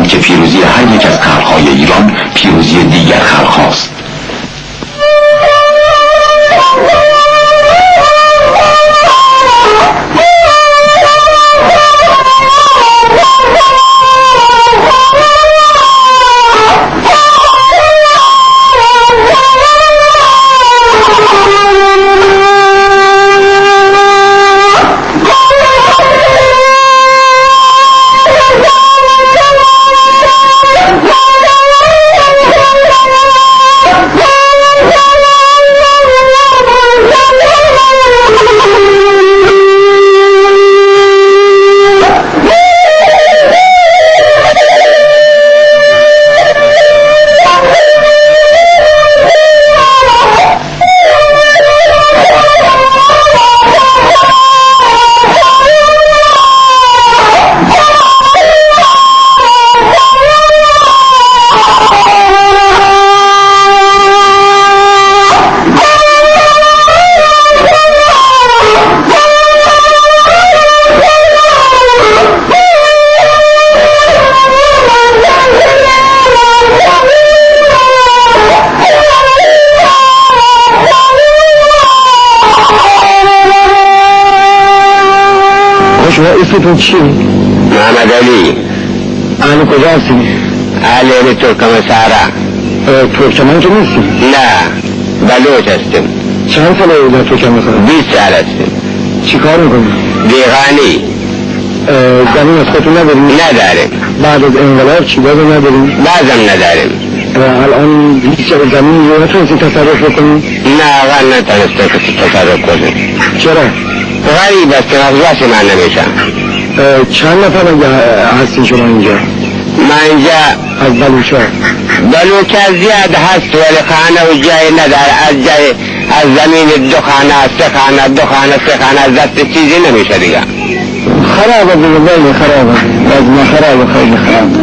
که پیروزی هر یک از خلقهای ایران پیروزی دیگر خلقهاست. اسمتون چیه؟ محمد علی. اهل کجا هستی؟ اهل ترکمنستان. ترکمن که نیستی؟ نه، بلوچ هستیم. چند ساله در ترکمنستان؟ 20 سال هستیم. چی کار میکنی؟ دیغانی. زمین از خودتون نداریم؟ نداریم. بعد از انقلاب چی بازم نداریم؟ بازم نداریم. الان هیچ زمین رو نتونستی تصرف بکنی؟ نه، اول نتونسته که تصرف کنیم. چرا؟ غریب است که مغزاش من نمیشم. چند نفر هستین شما اینجا؟ من اینجا از بلوچ زیاد هست ولی خانه و جای نداره. از زمین 2 خانه 3 خانه 2 خانه 3 خانه از دست چیزی نمیشه دیگه. خرابه دیگه، خیلی خرابه. از ما خرابه، خیلی خرابه.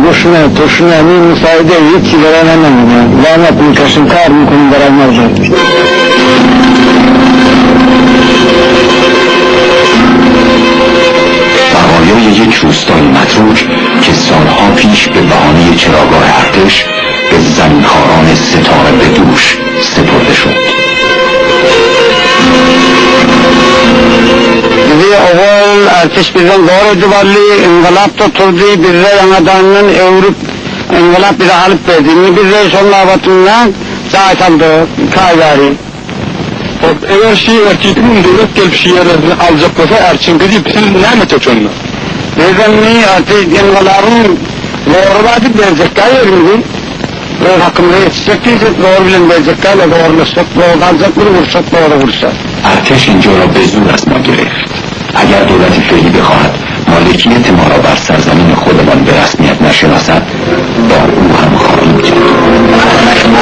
گوشنه توشنه مساعده هیچی برای نمیدن. زحمت میکشیم، کار میکنیم برای مردم. بقایای یک روستای متروک که سالها پیش به بهانه چراگاه ارتش به زمینخواران ستاره به دوش سپرده شد. Bizi oğul erteş bizden doğru duvarlı inqilab tuturdu, bize yanadanın evrip inqilab bize alıp verdi. Bize sonuna batından cahit aldı, kayari. Eğer erkeğinin devlet gelip şiirlerini alacak olsa erçin gidip sen ne yapacak onunla? Bizden artık inqilabın doğruları verecek gayeriydi. Ve hakkımda yetişecek diyecek, doğru bilen verecek gayla doğrulaşacak, doğru kalacak, vuracak, doğru vuracak. ارتش اینجا را به زور از ما گرفت. اگر دولت فعلی بخواهد مالکیت ما را بر سرزمین خودمان به رسمیت نشناسد، با او هم خواهیم کرد. Come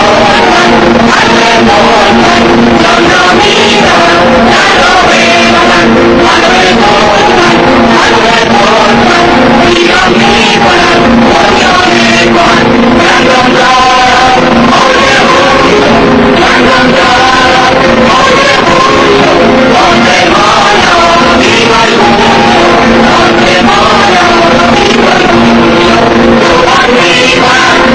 on,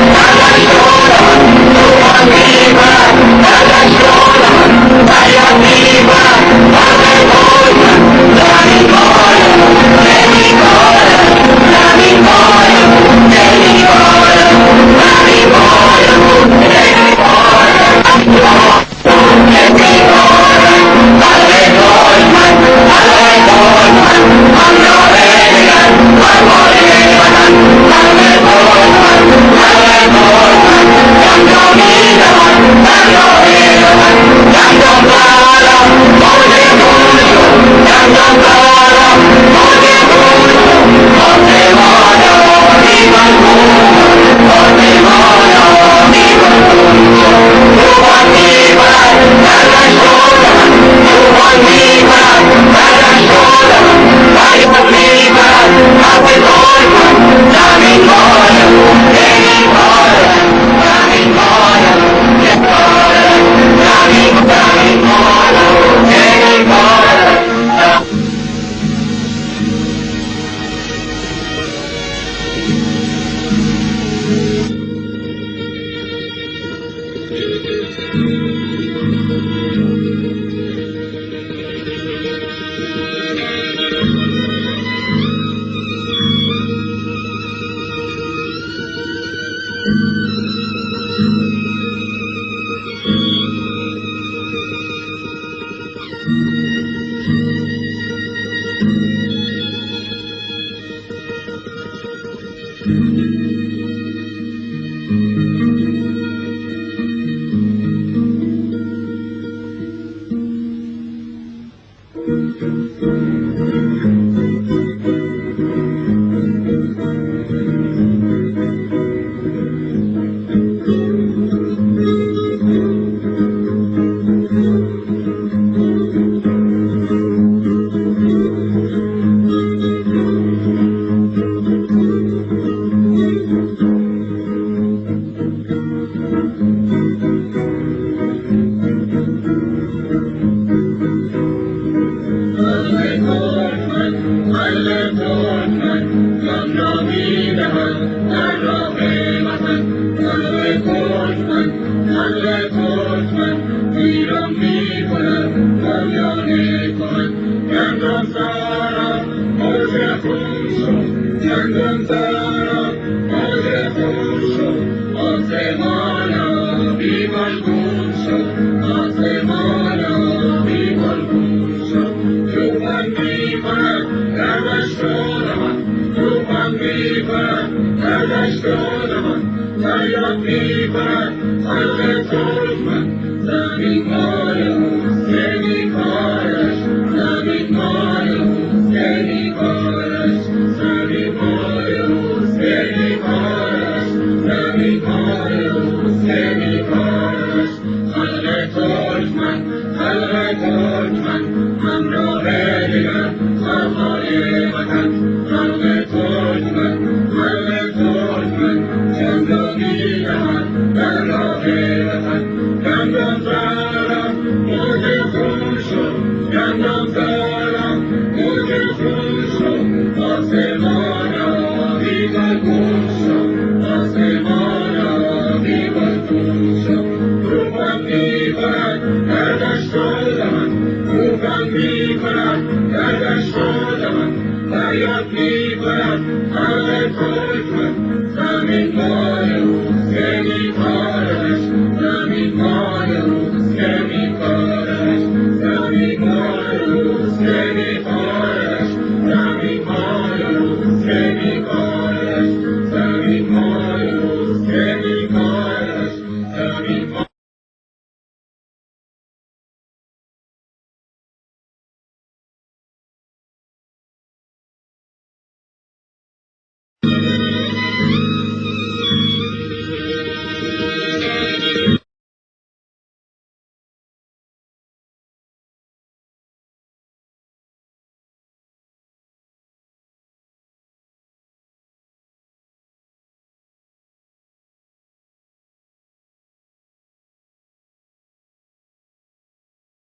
Feriat mi kند،